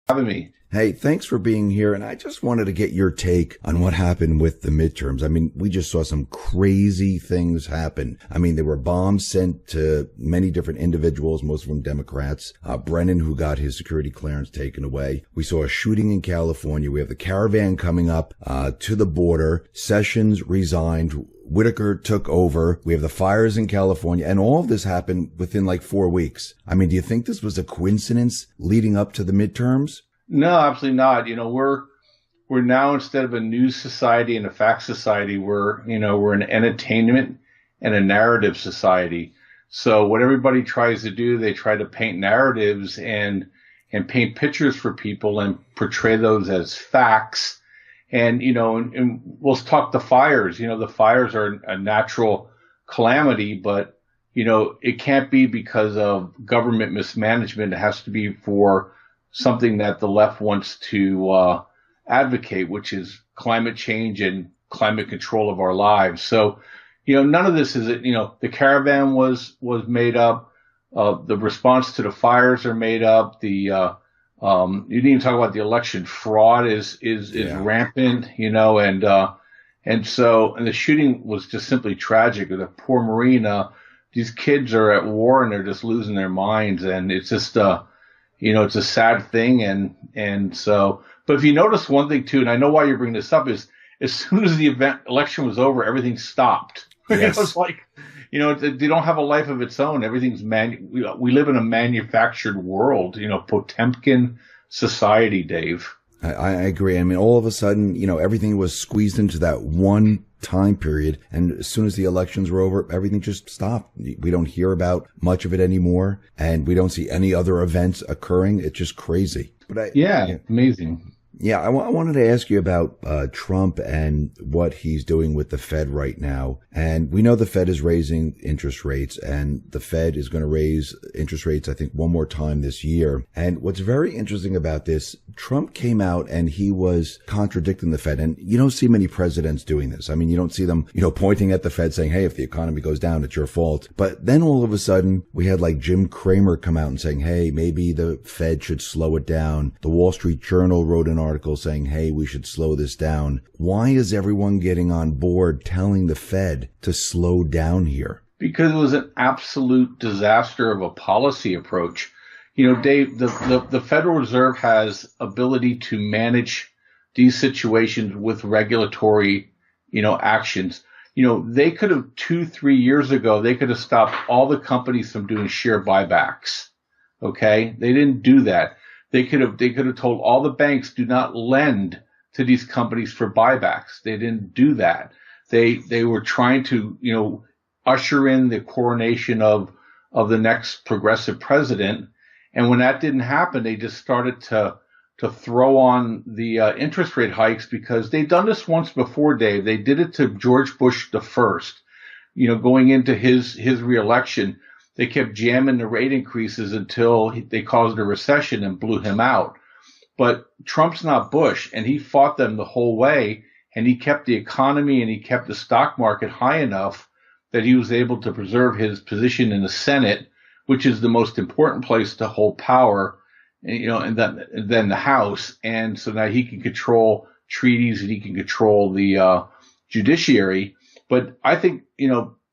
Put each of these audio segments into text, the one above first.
Having me. Hey, thanks for being here. And I just wanted to get your take on what happened with the midterms. I mean, we just saw some crazy things happen. I mean, there were bombs sent to many different individuals, most of them Democrats. Brennan, who got his security clearance taken away. We saw a shooting in California. We have the caravan coming up to the border. Sessions resigned. Whitaker took over. We have the fires in California, and all of this happened within like 4 weeks. I mean, do you think this was a coincidence leading up to the midterms? No, absolutely not. We're now, instead of a news society and a fact society, we're an entertainment and a narrative society. So what everybody tries to do, they try to paint narratives and paint pictures for people and portray those as facts. And we'll talk the fires. The fires are a natural calamity, but it can't be because of government mismanagement. It has to be for something that the left wants to advocate, which is climate change and climate control of our lives. So, none of this is, the caravan was made up. The response to the fires are made up. You didn't even talk about the election fraud is rampant, and the shooting was just simply tragic. The poor Marine, these kids are at war and they're just losing their minds, and it's just, it's a sad thing. And so, but if you notice one thing too, and I know why you're bringing this up, is as soon as the election was over, everything stopped. Yes. It's like, they don't have a life of its own. Everything's we live in a manufactured world, Potemkin society, Dave. I agree. I mean, all of a sudden, everything was squeezed into that one time period. And as soon as the elections were over, everything just stopped. We don't hear about much of it anymore. And we don't see any other events occurring. It's just crazy. But amazing. Yeah, I wanted to ask you about Trump and what he's doing with the Fed right now. And we know the Fed is raising interest rates, and the Fed is going to raise interest rates, I think, one more time this year. And what's very interesting about this, Trump came out and he was contradicting the Fed. And you don't see many presidents doing this. I mean, you don't see them, pointing at the Fed saying, hey, if the economy goes down, it's your fault. But then all of a sudden, we had like Jim Cramer come out and saying, hey, maybe the Fed should slow it down. The Wall Street Journal wrote an article saying, hey, we should slow this down. Why is everyone getting on board telling the Fed to slow down here? Because it was an absolute disaster of a policy approach. Dave, the Federal Reserve has ability to manage these situations with regulatory, actions. They could have 2-3 years ago, they could have stopped all the companies from doing share buybacks. Okay. They didn't do that. They could have told all the banks, do not lend to these companies for buybacks. They didn't do that. They were trying to, usher in the coronation of the next progressive president. And when that didn't happen, they just started to throw on the interest rate hikes, because they'd done this once before, Dave. They did it to George Bush the first, going into his reelection. They kept jamming the rate increases until they caused a recession and blew him out. But Trump's not Bush, and he fought them the whole way, and he kept the economy and he kept the stock market high enough that he was able to preserve his position in the Senate, which is the most important place to hold power, and then the House. And so now he can control treaties and he can control the judiciary. But I think,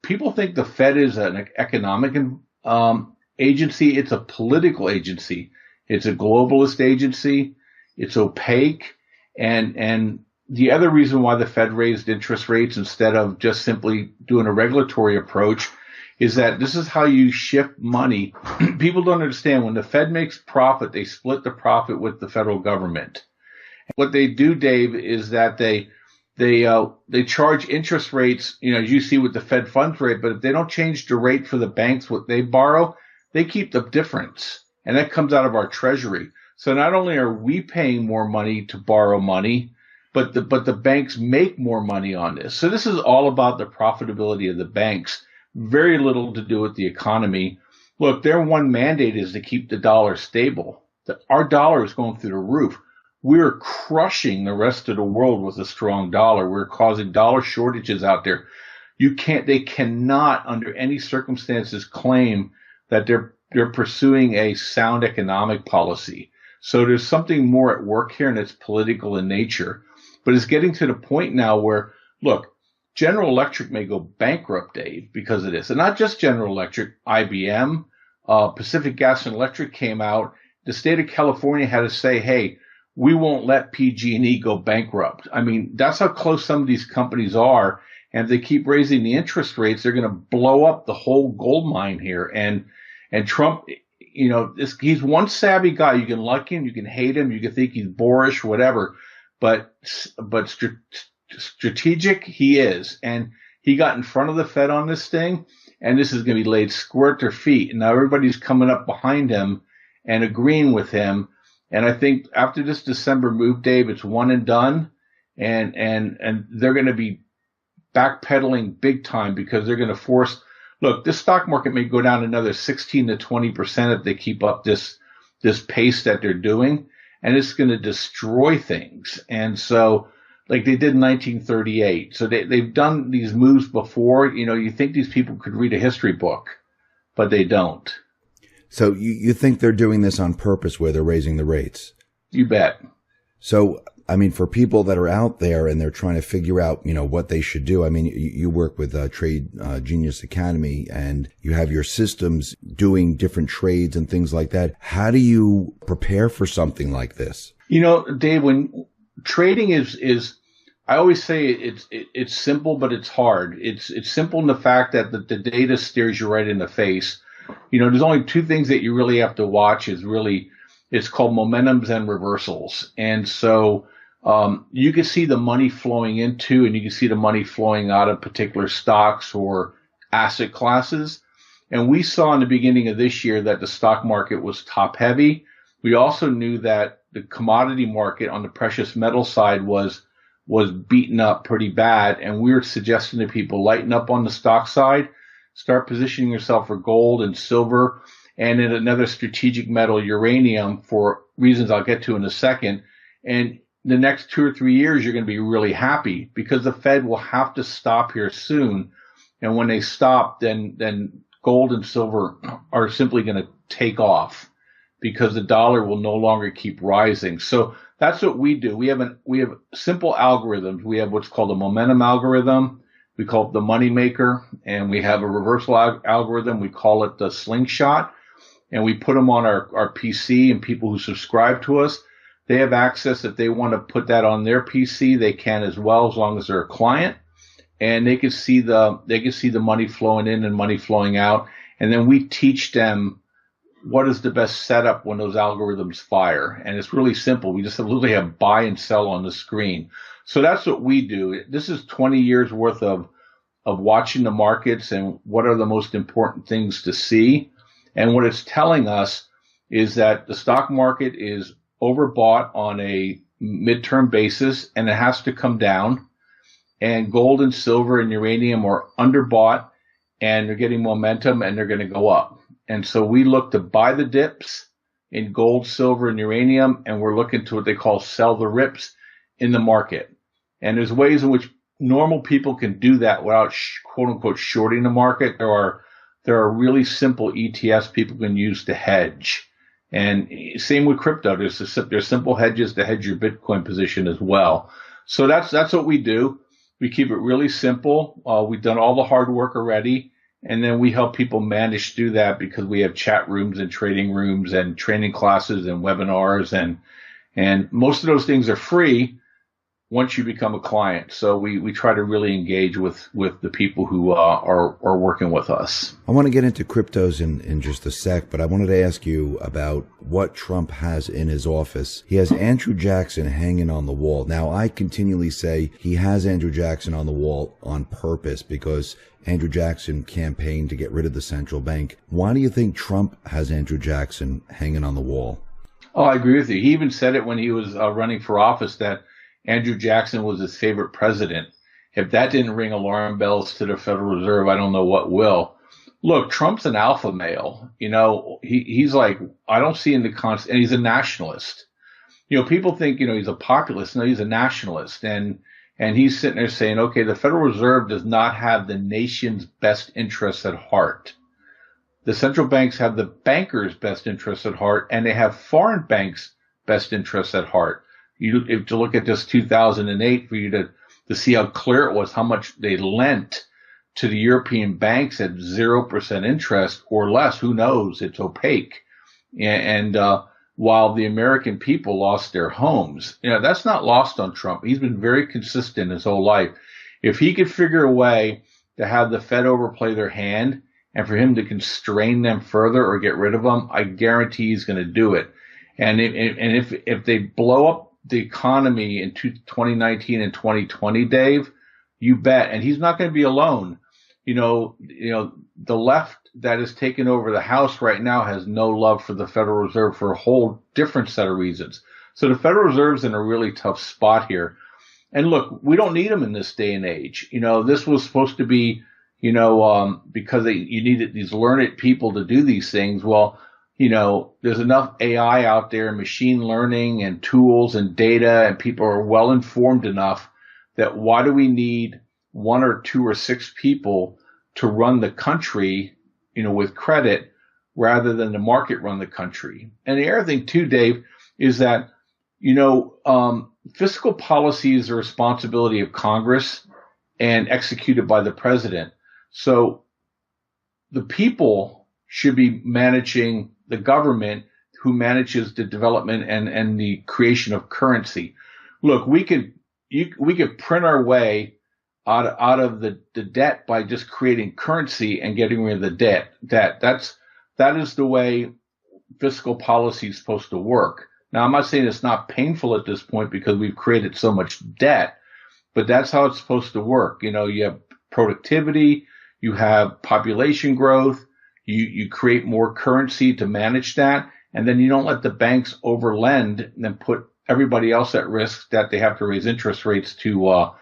people think the Fed is an economic agency. It's a political agency. It's a globalist agency. It's opaque. And the other reason why the Fed raised interest rates instead of just simply doing a regulatory approach is that this is how you shift money. People don't understand, when the Fed makes profit, they split the profit with the federal government. What they do, Dave, is that they charge interest rates, as you see with the Fed funds rate, but if they don't change the rate for the banks, what they borrow, they keep the difference. And that comes out of our treasury. So not only are we paying more money to borrow money, but the banks make more money on this. So this is all about the profitability of the banks. Very little to do with the economy. Look, their one mandate is to keep the dollar stable. Our dollar is going through the roof. We're crushing the rest of the world with a strong dollar. We're causing dollar shortages out there. They cannot under any circumstances claim that they're pursuing a sound economic policy. So there's something more at work here, and it's political in nature. But it's getting to the point now where, look, General Electric may go bankrupt, Dave, because of this. And not just General Electric, IBM, Pacific Gas and Electric came out. The state of California had to say, hey, we won't let PG&E go bankrupt. I mean, that's how close some of these companies are. And if they keep raising the interest rates, they're going to blow up the whole gold mine here. And Trump, he's one savvy guy. You can like him, you can hate him, you can think he's boorish, whatever. But strategic he is. And he got in front of the Fed on this thing. And this is going to be laid square at their feet. And now everybody's coming up behind him and agreeing with him. And I think after this December move, Dave, it's one and done. And they're going to be backpedaling big time because they're going to force, look, this stock market may go down another 16 to 20% if they keep up this pace that they're doing. And it's going to destroy things. And so, like they did in 1938. So they've done these moves before. You think these people could read a history book, but they don't. So you think they're doing this on purpose where they're raising the rates? You bet. So, I mean, for people that are out there and they're trying to figure out, what they should do. I mean, you work with Trade Genius Academy and you have your systems doing different trades and things like that. How do you prepare for something like this? Dave, when trading is I always say it's simple, but it's hard. It's simple in the fact that the data stares you right in the face. There's only two things that you really have to watch it's called momentums and reversals. And so, you can see the money flowing into and you can see the money flowing out of particular stocks or asset classes. And we saw in the beginning of this year that the stock market was top heavy. We also knew that the commodity market on the precious metal side was beaten up pretty bad. And we were suggesting to people lighten up on the stock side. Start positioning yourself for gold and silver and in another strategic metal, uranium, for reasons I'll get to in a second. And the next 2 or 3 years, you're going to be really happy because the Fed will have to stop here soon. And when they stop, then gold and silver are simply going to take off because the dollar will no longer keep rising. So that's what we do. We have simple algorithms. We have what's called a momentum algorithm. We call it the money maker, and we have a reversal algorithm. We call it the slingshot, and we put them on our PC, and people who subscribe to us, they have access. If they want to put that on their PC, they can as well, as long as they're a client, and they can see the money flowing in and money flowing out. And then we teach them what is the best setup when those algorithms fire. And it's really simple. We just literally have buy and sell on the screen. So that's what we do. This is 20 years worth of watching the markets and what are the most important things to see. And what it's telling us is that the stock market is overbought on a midterm basis and it has to come down. And gold and silver and uranium are underbought and they're getting momentum and they're going to go up. And so we look to buy the dips in gold, silver, and uranium, and we're looking to what they call sell the rips in the market. And there's ways in which normal people can do that without quote unquote shorting the market. There are really simple ETFs people can use to hedge. And same with crypto. There's simple hedges to hedge your Bitcoin position as well. So that's what we do. We keep it really simple. We've done all the hard work already. And then we help people manage through that because we have chat rooms and trading rooms and training classes and webinars. And most of those things are free once you become a client. So we try to really engage with the people who are working with us. I want to get into cryptos in just a sec, but I wanted to ask you about what Trump has in his office. He has Andrew Jackson hanging on the wall. Now, I continually say he has Andrew Jackson on the wall on purpose because Andrew Jackson campaigned to get rid of the central bank. Why do you think Trump has Andrew Jackson hanging on the wall? Oh, I agree with you. He even said it when he was running for office that Andrew Jackson was his favorite president. If that didn't ring alarm bells to the Federal Reserve, I don't know what will. Look, Trump's an alpha male. He's like, I don't see in the and he's a nationalist. People think, he's a populist. No, he's a nationalist. And he's sitting there saying, okay, the Federal Reserve does not have the nation's best interests at heart. The central banks have the bankers' best interests at heart, and they have foreign banks' best interests at heart. If to look at just 2008 for you to see how clear it was, how much they lent to the European banks at 0% interest or less, who knows? It's opaque. And while the American people lost their homes, that's not lost on Trump. He's been very consistent his whole life. If he could figure a way to have the Fed overplay their hand and for him to constrain them further or get rid of them, I guarantee he's going to do it. And if they blow up the economy in 2019 and 2020, Dave, you bet. And he's not going to be alone. The left that has taken over the House right now has no love for the Federal Reserve for a whole different set of reasons. So the Federal Reserve's in a really tough spot here. And look, we don't need them in this day and age. This was supposed to be, because you needed these learned people to do these things. Well, there's enough AI out there, machine learning and tools and data, and people are well informed enough that why do we need one or two or six people to run the country, with credit rather than the market run the country? And the other thing too, Dave, is that, fiscal policy is the responsibility of Congress and executed by the president. So the people should be managing the government who manages the development and the creation of currency. Look, we could print our way out of the debt by just creating currency and getting rid of the debt. That is the way fiscal policy is supposed to work. Now, I'm not saying it's not painful at this point because we've created so much debt, but that's how it's supposed to work. You have productivity, you have population growth, you create more currency to manage that, and then you don't let the banks overlend and put everybody else at risk that they have to raise interest rates to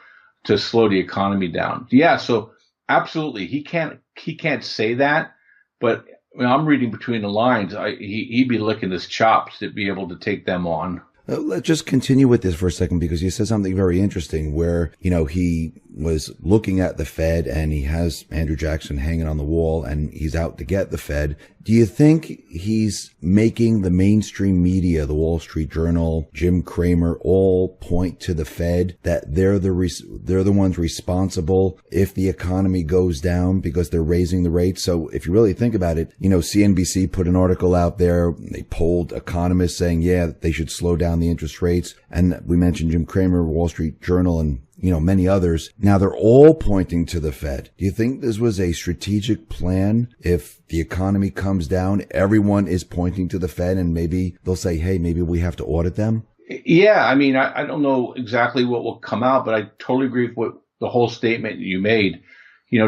slow the economy down. Yeah, so absolutely, he can't say that, but I'm reading between the lines. He'd be licking his chops to be able to take them on. Let's just continue with this for a second, because you said something very interesting where, he was looking at the Fed and he has Andrew Jackson hanging on the wall and he's out to get the Fed. Do you think he's making the mainstream media, the Wall Street Journal, Jim Cramer, all point to the Fed, that they're the ones responsible if the economy goes down because they're raising the rates? So if you really think about it, CNBC put an article out there. They polled economists saying, yeah, they should slow down the interest rates. And we mentioned Jim Cramer, Wall Street Journal, and many others. Now they're all pointing to the Fed. Do you think this was a strategic plan? If the economy comes down, everyone is pointing to the Fed, and maybe they'll say, hey, maybe we have to audit them? Yeah, I don't know exactly what will come out, but I totally agree with what the whole statement you made.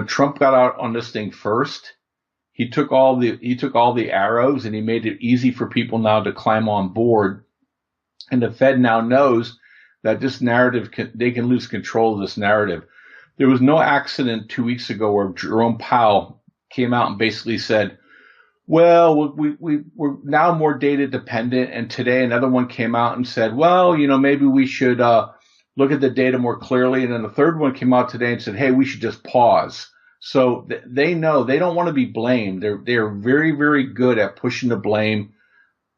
Trump got out on this thing first. He took all the arrows and he made it easy for people now to climb on board. And the Fed now knows that this narrative, they can lose control of this narrative. There was no accident 2 weeks ago where Jerome Powell came out and basically said, well, we're now more data dependent. And today another one came out and said, well, maybe we should look at the data more clearly. And then the third one came out today and said, hey, we should just pause. So they know they don't want to be blamed. They're very, very good at pushing the blame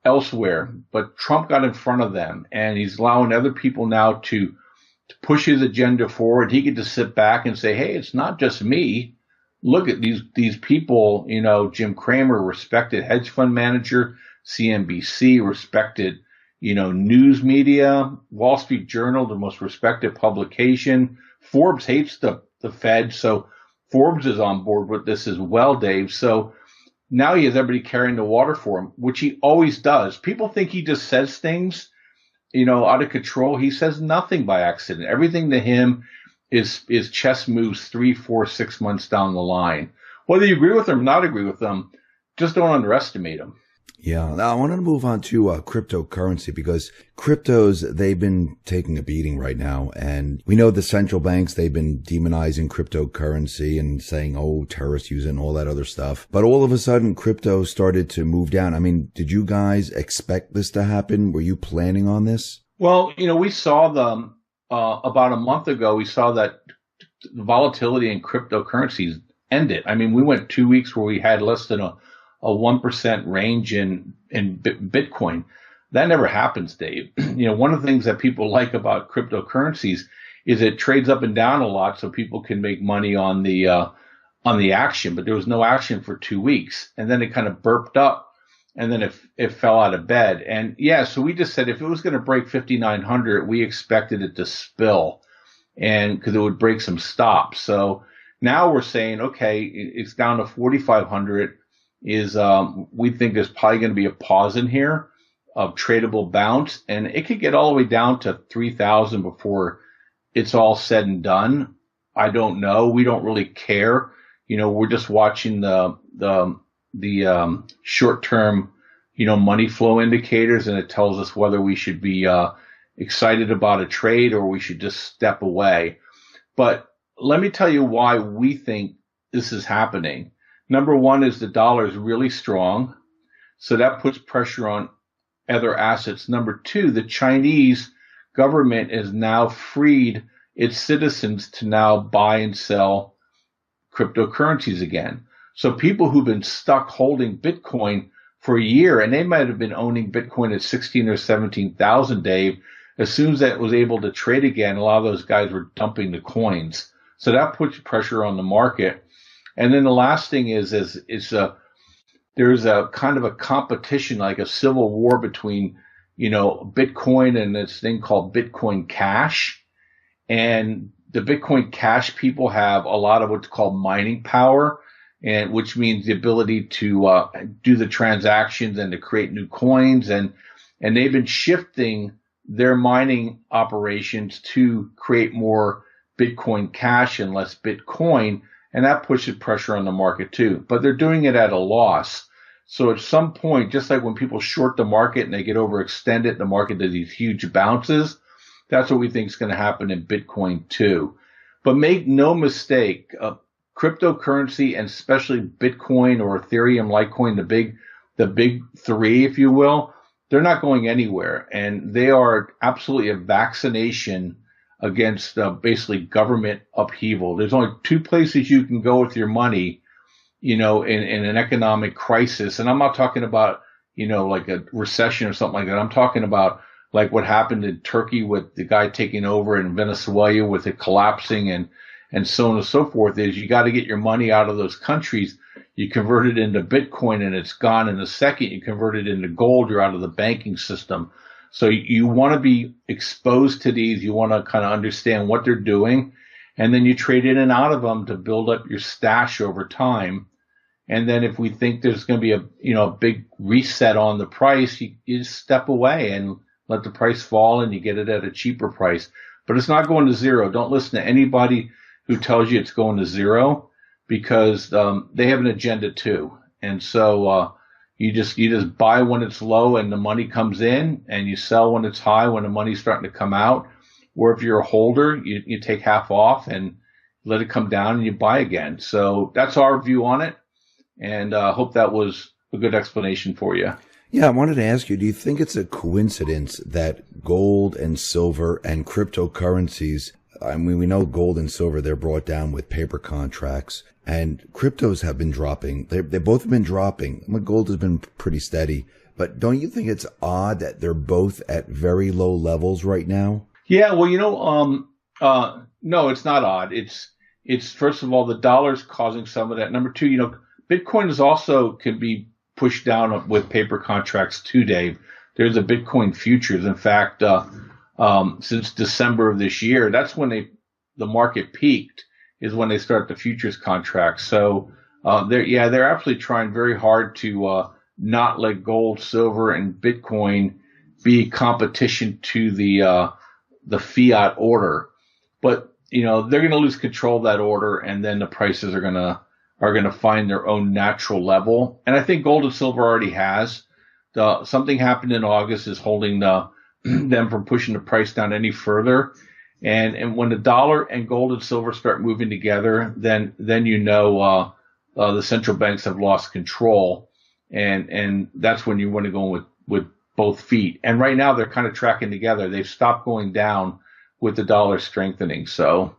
elsewhere, but Trump got in front of them and he's allowing other people now to push his agenda forward. He could just sit back and say, hey, it's not just me. Look at these people, Jim Cramer, respected hedge fund manager, CNBC, respected, news media, Wall Street Journal, the most respected publication. Forbes hates the Fed, so Forbes is on board with this as well, Dave. So now he has everybody carrying the water for him, which he always does. People think he just says things, out of control. He says nothing by accident. Everything to him is chess moves 3, 4, 6 months down the line. Whether you agree with them or not agree with them, just don't underestimate them. Yeah. Now I wanted to move on to cryptocurrency, because cryptos, they've been taking a beating right now. And we know the central banks, they've been demonizing cryptocurrency and saying, oh, terrorists use it and all that other stuff. But all of a sudden, crypto started to move down. I mean, did you guys expect this to happen? Were you planning on this? Well, we saw them about a month ago. We saw that the volatility in cryptocurrencies ended. I mean, we went 2 weeks where we had less than a 1% range in Bitcoin. That never happens, Dave. One of the things that people like about cryptocurrencies is it trades up and down a lot, so people can make money on the action. But there was no action for 2 weeks, and then it kind of burped up, and then it fell out of bed. And yeah, so we just said if it was going to break 5,900, we expected it to spill, and because it would break some stops. So now we're saying, okay, it's down to 4,500. We think there's probably going to be a pause in here of tradable bounce, and it could get all the way down to 3,000 before it's all said and done. I don't know. We don't really care. We're just watching the short-term, money flow indicators, and it tells us whether we should be excited about a trade or we should just step away. But let me tell you why we think this is happening. Number one is the dollar is really strong, so that puts pressure on other assets. Number two, the Chinese government has now freed its citizens to now buy and sell cryptocurrencies again. So people who've been stuck holding Bitcoin for a year, and they might have been owning Bitcoin at 16 or 17,000, Dave, as soon as that was able to trade again, a lot of those guys were dumping the coins. So that puts pressure on the market. And then the last thing is there's a kind of a competition, like a civil war between, Bitcoin and this thing called Bitcoin Cash. And the Bitcoin Cash people have a lot of what's called mining power, and which means the ability to do the transactions and to create new coins. And they've been shifting their mining operations to create more Bitcoin Cash and less Bitcoin. And that pushes pressure on the market too. But they're doing it at a loss. So at some point, just like when people short the market and they get overextended, the market does these huge bounces. That's what we think is going to happen in Bitcoin too. But make no mistake, cryptocurrency, and especially Bitcoin or Ethereum, Litecoin, the big three, if you will, they're not going anywhere. And they are absolutely a vaccination against basically government upheaval. There's only two places you can go with your money, in an economic crisis. And I'm not talking about, like a recession or something like that. I'm talking about like what happened in Turkey with the guy taking over, in Venezuela with it collapsing, and so on and so forth. Is you got to get your money out of those countries. You convert it into Bitcoin and it's gone in a second. You convert it into gold, you're out of the banking system. So you want to be exposed to these. You want to kind of understand what they're doing. And then you trade in and out of them to build up your stash over time. And then if we think there's going to be a big reset on the price, you just step away and let the price fall and you get it at a cheaper price. But it's not going to zero. Don't listen to anybody who tells you it's going to zero, because they have an agenda too. And so you just buy when it's low and the money comes in, and you sell when it's high when the money's starting to come out. Or if you're a holder, you take half off and let it come down and you buy again. So that's our view on it. And hope that was a good explanation for you. Yeah, I wanted to ask you, do you think it's a coincidence that gold and silver and cryptocurrencies, I mean, we know gold and silver, they're brought down with paper contracts, and cryptos have been dropping. They both have been dropping. Gold has been pretty steady. But don't you think it's odd that they're both at very low levels right now? Yeah, well, no, it's not odd. It's first of all, the dollar's causing some of that. Number two, Bitcoin is also can be pushed down with paper contracts too, Dave. There's a Bitcoin futures. In fact, since December of this year, that's when the market peaked, is when they start the futures contracts. So they're absolutely trying very hard to not let gold, silver, and Bitcoin be competition to the fiat order. But they're going to lose control of that order, and then the prices are going to find their own natural level. And I think gold and silver already has. Something happened in August is holding them from pushing the price down any further. And when the dollar and gold and silver start moving together, then the central banks have lost control, and that's when you want to go with both feet. And right now they're kind of tracking together. They've stopped going down with the dollar strengthening. So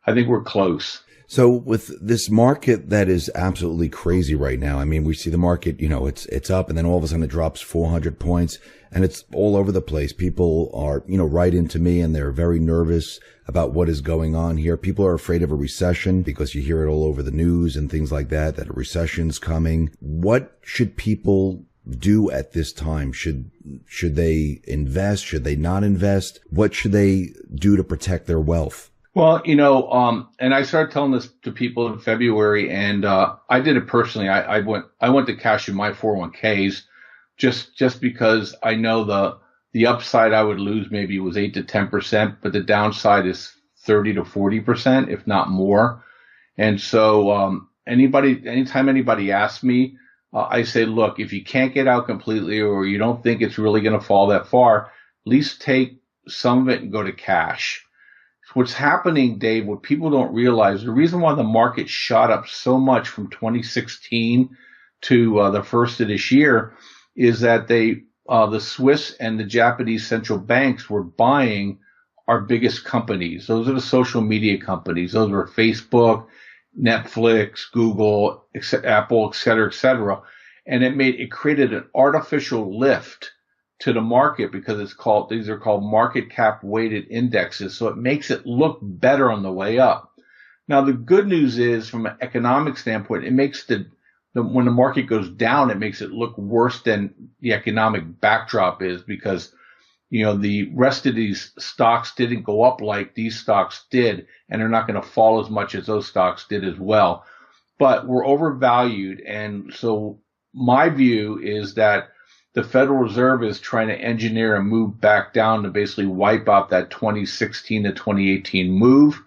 I think we're close. So with this market that is absolutely crazy right now, I mean, we see the market, it's up and then all of a sudden it drops 400 points and it's all over the place. People are, write into me and they're very nervous about what is going on here. People are afraid of a recession because you hear it all over the news and things like that a recession's coming. What should people do at this time? Should they invest? Should they not invest? What should they do to protect their wealth? Well, and I started telling this to people in February, and I did it personally. I went to cash in my 401ks just because I know the upside I would lose maybe was 8 to 10%, but the downside is 30 to 40%, if not more. And so anytime anybody asks me, I say, look, if you can't get out completely or you don't think it's really going to fall that far, at least take some of it and go to cash. What's happening, Dave, what people don't realize, the reason why the market shot up so much from 2016 to the first of this year is that the Swiss and the Japanese central banks were buying our biggest companies. Those are the social media companies. Those were Facebook, Netflix, Google, Apple, et cetera, et cetera. And it created an artificial lift to the market because these are called market cap weighted indexes. So it makes it look better on the way up. Now, the good news is from an economic standpoint, it makes when the market goes down, it makes it look worse than the economic backdrop is because, the rest of these stocks didn't go up like these stocks did, and they're not going to fall as much as those stocks did as well. But we're overvalued. And so my view is that the Federal Reserve is trying to engineer a move back down to basically wipe out that 2016 to 2018 move.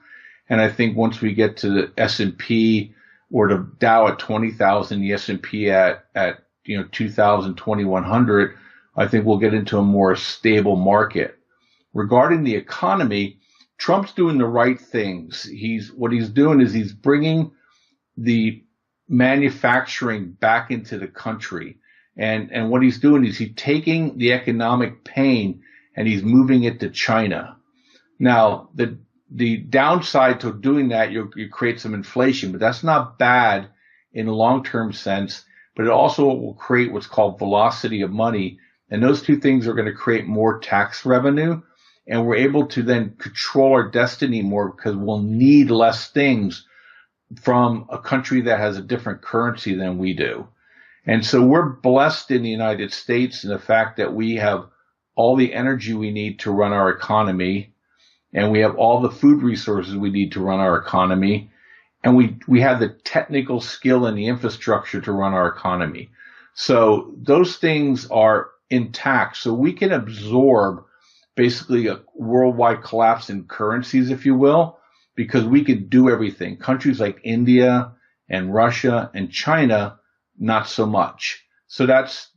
And I think once we get to the S&P or the Dow at 20,000, the S&P at 2,000, 2,100, I think we'll get into a more stable market. Regarding the economy, Trump's doing the right things. What he's doing is he's bringing the manufacturing back into the country. And what he's doing is he's taking the economic pain and he's moving it to China. Now, the downside to doing that, you create some inflation, but that's not bad in a long-term sense, but it also will create what's called velocity of money. And those two things are going to create more tax revenue. And we're able to then control our destiny more because we'll need less things from a country that has a different currency than we do. And so we're blessed in the United States in the fact that we have all the energy we need to run our economy, and we have all the food resources we need to run our economy, and we have the technical skill and the infrastructure to run our economy. So those things are intact. So we can absorb basically a worldwide collapse in currencies, if you will, because we can do everything. Countries like India and Russia and China, not so much. So that's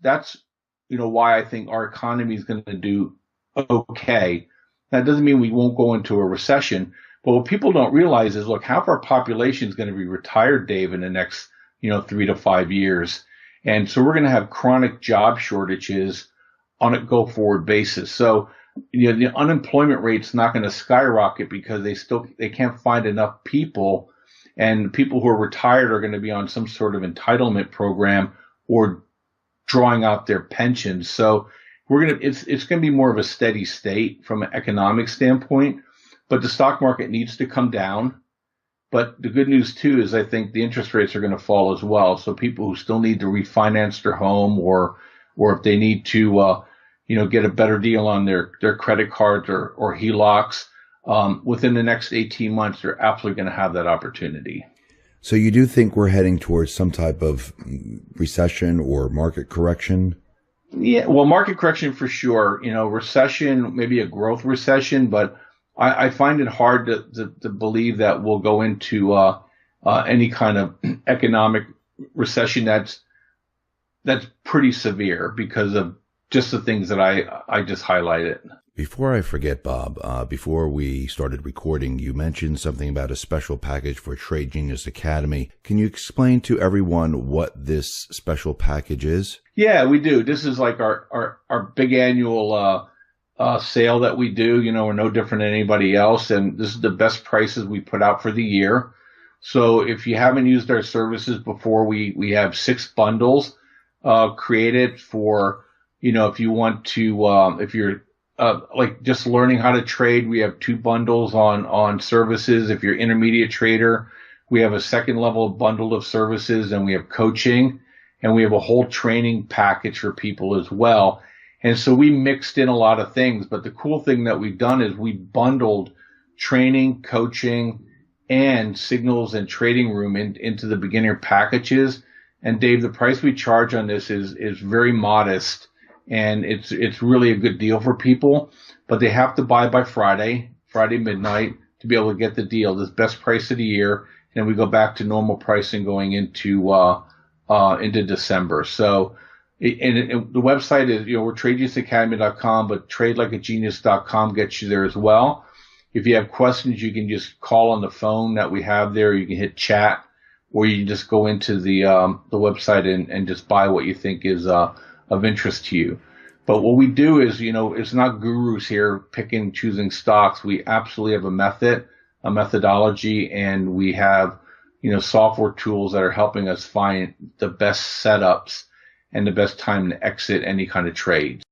why I think our economy is going to do okay. That doesn't mean we won't go into a recession, but what people don't realize is, look, half our population is going to be retired, Dave, in the next, 3 to 5 years. And so we're going to have chronic job shortages on a go forward basis. So, the unemployment rate's not going to skyrocket because they can't find enough people. And people who are retired are going to be on some sort of entitlement program or drawing out their pensions. So it's going to be more of a steady state from an economic standpoint, but the stock market needs to come down. But the good news too is I think the interest rates are going to fall as well. So people who still need to refinance their home or if they need to, get a better deal on their credit cards or HELOCs, within the next 18 months, they're absolutely going to have that opportunity. So you do think we're heading towards some type of recession or market correction? Yeah, well, market correction for sure. Recession, maybe a growth recession, but I find it hard to believe that we'll go into any kind of economic recession that's pretty severe because of just the things that I just highlighted. Before I forget, Bob, before we started recording, you mentioned something about a special package for Trade Genius Academy. Can you explain to everyone what this special package is? Yeah, we do. This is like our big annual sale that we do. We're no different than anybody else, and this is the best prices we put out for the year. So if you haven't used our services before, we have 6 bundles, created for, if you want to, if you're, like just learning how to trade, we have 2 bundles on services. If you're an intermediate trader, we have a second level bundle of services, and we have coaching, and we have a whole training package for people as well. And so we mixed in a lot of things, but the cool thing that we've done is we bundled training, coaching, and signals and trading room into the beginner packages. And Dave, the price we charge on this is very modest, and it's really a good deal for people, but they have to buy by Friday midnight to be able to get the deal. This best price of the year, and we go back to normal pricing going into December. So, and the website is, we're TradeGeniusAcademy.com, but TradeLikeAGenius.com gets you there as well. If you have questions, you can just call on the phone that we have there. You can hit chat, or you can just go into the website and just buy what you think is of interest to you. But what we do is, it's not gurus here picking, choosing stocks. We absolutely have a methodology, and we have, software tools that are helping us find the best setups and the best time to exit any kind of trades.